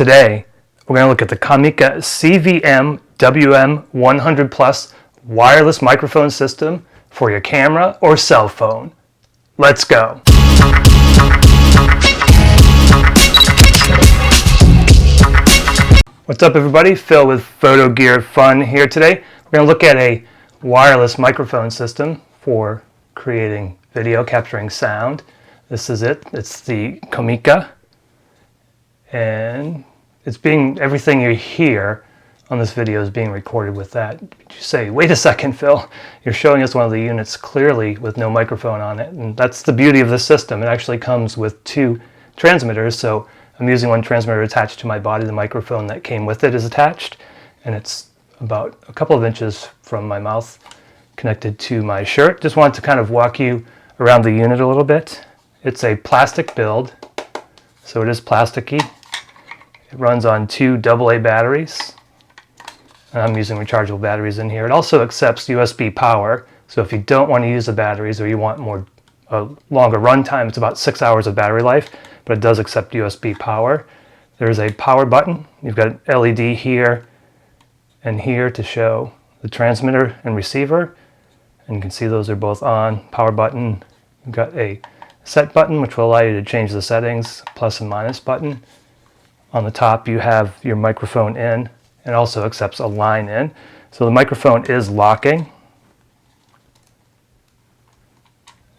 Today, we're going to look at the Comica CVM-WM100 Plus wireless microphone system for your camera or cell phone. Let's go! What's up everybody? Phil with Photo Gear Fun here today. We're going to look at a wireless microphone system for creating video, capturing sound. This is it. It's the Comica. And everything you hear on this video is being recorded with that. You say, wait a second, Phil, you're showing us one of the units clearly with no microphone on it. And that's the beauty of this system. It actually comes with two transmitters. So I'm using one transmitter attached to my body. The microphone that came with it is attached. And it's about a couple of inches from my mouth connected to my shirt. Just wanted to kind of walk you around the unit a little bit. It's a plastic build, so it is plasticky. It runs on two AA batteries. And I'm using rechargeable batteries in here. It also accepts USB power, so if you don't want to use the batteries or you want a longer run time, it's about 6 hours of battery life, but it does accept USB power. There's a power button. You've got an LED here and here to show the transmitter and receiver. And you can see those are both on. Power button. You've got a set button, which will allow you to change the settings, plus and minus button. On the top you have your microphone in, and also accepts a line in. So the microphone is locking.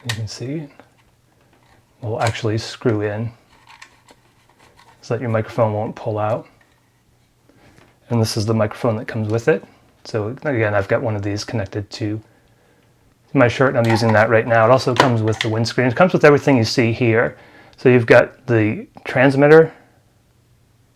You can see it will actually screw in so that your microphone won't pull out. And this is the microphone that comes with it. So again, I've got one of these connected to my shirt and I'm using that right now. It also comes with the windscreen. It comes with everything you see here. So you've got the transmitter,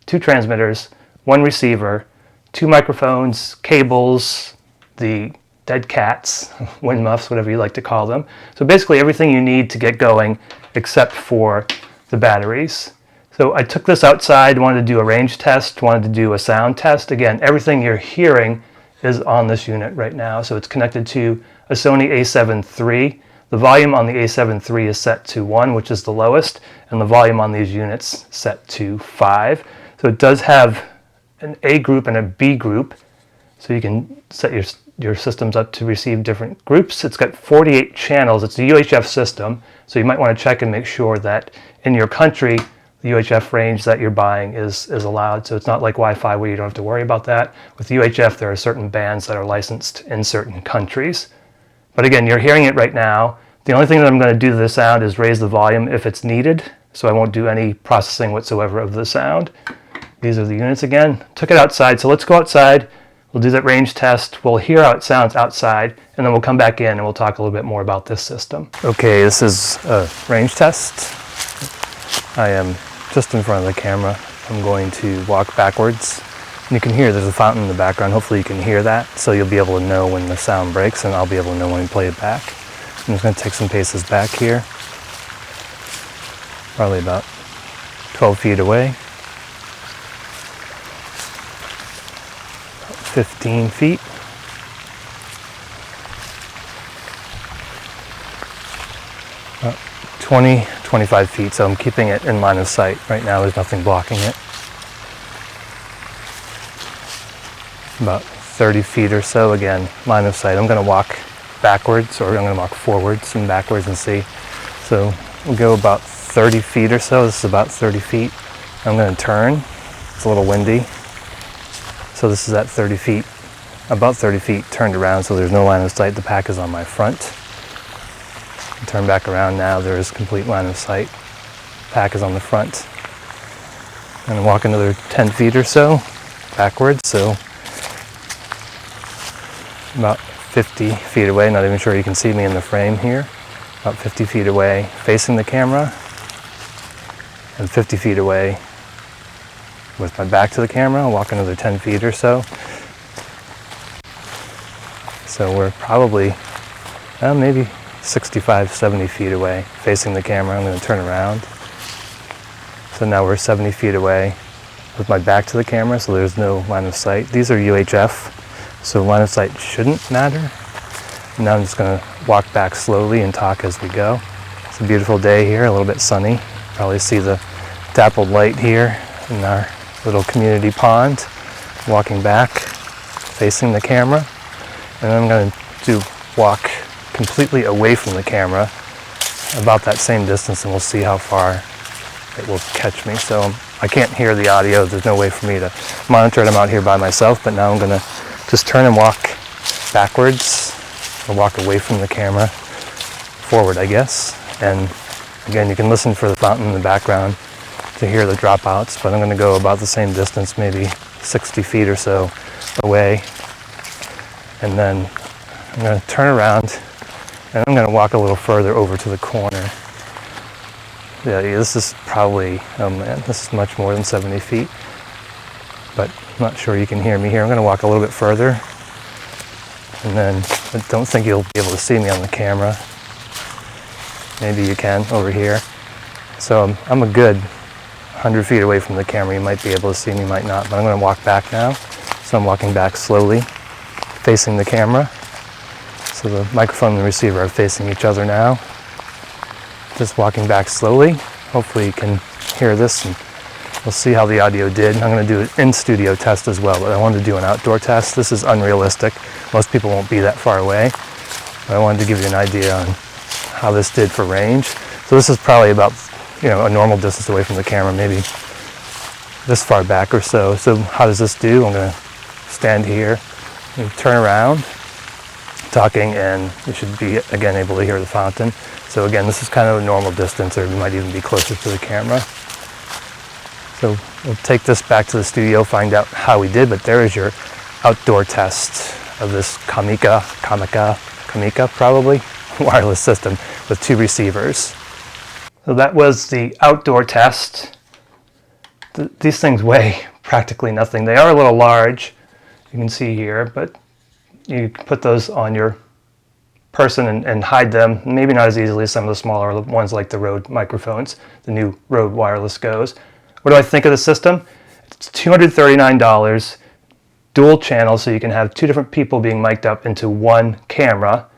two transmitters, one receiver, two microphones, cables, the dead cats, wind muffs, whatever you like to call them. So basically everything you need to get going except for the batteries. So I took this outside, wanted to do a range test, wanted to do a sound test. Again, everything you're hearing is on this unit right now. So it's connected to a Sony a7 III. The volume on the a7 III is set to 1, which is the lowest, and the volume on these units set to 5. So it does have an A group and a B group, so you can set your systems up to receive different groups. It's got 48 channels. It's a UHF system, so you might want to check and make sure that in your country the UHF range that you're buying is allowed. So it's not like Wi-Fi where you don't have to worry about that. With UHF there are certain bands that are licensed in certain countries. But again, you're hearing it right now. The only thing that I'm going to do to the sound is raise the volume if it's needed, so I won't do any processing whatsoever of the sound. These are the units again. Took it outside, so let's go outside. We'll do that range test. We'll hear how it sounds outside, and then we'll come back in and we'll talk a little bit more about this system. Okay, this is a range test. I am just in front of the camera. I'm going to walk backwards. And you can hear there's a fountain in the background. Hopefully you can hear that, so you'll be able to know when the sound breaks, and I'll be able to know when we play it back. I'm just going to take some paces back here. Probably about 12 feet away. 15 feet. About 20, 25 feet, so I'm keeping it in line of sight. Right now there's nothing blocking it. About 30 feet or so, again, line of sight. I'm going to walk backwards, or I'm going to walk forwards and backwards and see. So we'll go about 30 feet or so. This is about 30 feet. I'm going to turn. It's a little windy. So this is at 30 feet, about 30 feet turned around, so there's no line of sight. The pack is on my front. Turn back around now, there is complete line of sight. Pack is on the front. And walk another 10 feet or so backwards, so about 50 feet away. Not even sure you can see me in the frame here. About 50 feet away facing the camera, and 50 feet away with my back to the camera. I'll walk another 10 feet or so. So we're probably maybe 65, 70 feet away facing the camera. I'm going to turn around. So now we're 70 feet away with my back to the camera, so there's no line of sight. These are UHF, so line of sight shouldn't matter. Now I'm just going to walk back slowly and talk as we go. It's a beautiful day here, a little bit sunny. Probably see the dappled light here in our little community pond, walking back, facing the camera, and then I'm going to walk completely away from the camera, about that same distance, and we'll see how far it will catch me. So I can't hear the audio, there's no way for me to monitor it. I'm out here by myself, but now I'm going to just turn and walk backwards, or walk away from the camera, forward I guess, and again you can listen for the fountain in the background to hear the dropouts, but I'm going to go about the same distance, maybe 60 feet or so away, and then I'm going to turn around and I'm going to walk a little further over to the corner. Yeah, this is probably, oh man, this is much more than 70 feet, but I'm not sure you can hear me here. I'm going to walk a little bit further, and then I don't think you'll be able to see me on the camera. Maybe you can over here. So I'm a good 100 feet away from the camera. You might be able to see me, might not, but I'm going to walk back now. So I'm walking back slowly, facing the camera. So the microphone and the receiver are facing each other now. Just walking back slowly. Hopefully you can hear this, and we'll see how the audio did. I'm going to do an in-studio test as well, but I wanted to do an outdoor test. This is unrealistic. Most people won't be that far away. But I wanted to give you an idea on how this did for range. So this is probably about, a normal distance away from the camera, maybe this far back or so. So how does this do? I'm going to stand here and turn around, talking, and you should be again able to hear the fountain. So again, this is kind of a normal distance, or you might even be closer to the camera. So we'll take this back to the studio, find out how we did, but there is your outdoor test of this Comica probably, wireless system with 2 receivers. So that was the outdoor test. These things weigh practically nothing. They are a little large, you can see here, but you can put those on your person and hide them, maybe not as easily as some of the smaller ones like the Rode microphones, the new Rode Wireless Go's. What do I think of the system? It's $239, dual channel, so you can have 2 different people being mic'd up into one camera,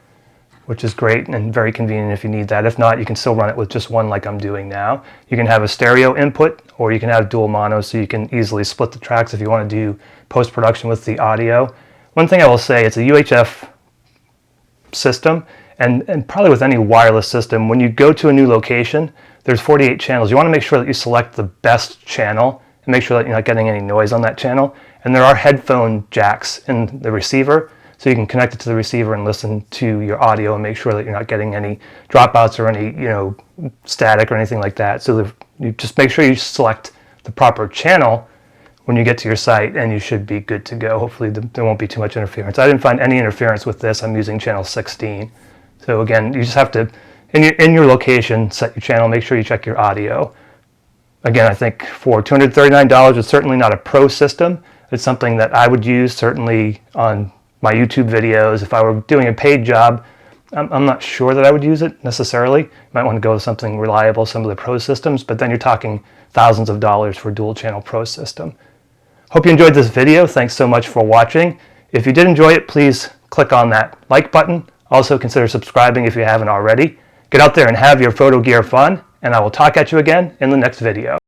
which is great and very convenient if you need that. If not, you can still run it with just one like I'm doing now. You can have a stereo input, or you can have dual mono, so you can easily split the tracks if you want to do post-production with the audio. One thing I will say, it's a UHF system, and probably with any wireless system, when you go to a new location, there's 48 channels. You want to make sure that you select the best channel and make sure that you're not getting any noise on that channel. And there are headphone jacks in the receiver, so you can connect it to the receiver and listen to your audio and make sure that you're not getting any dropouts or any static or anything like that. So you just make sure you select the proper channel when you get to your site, and you should be good to go. Hopefully there won't be too much interference. I didn't find any interference with this. I'm using channel 16. So again, you just have to, in your location, set your channel, make sure you check your audio. Again, I think for $239, it's certainly not a pro system. It's something that I would use certainly on my YouTube videos. If I were doing a paid job, I'm not sure that I would use it necessarily. You might want to go with something reliable, some of the pro systems, but then you're talking thousands of dollars for a dual channel pro system. Hope you enjoyed this video. Thanks so much for watching. If you did enjoy it, please click on that like button. Also consider subscribing if you haven't already. Get out there and have your photo gear fun, and I will talk at you again in the next video.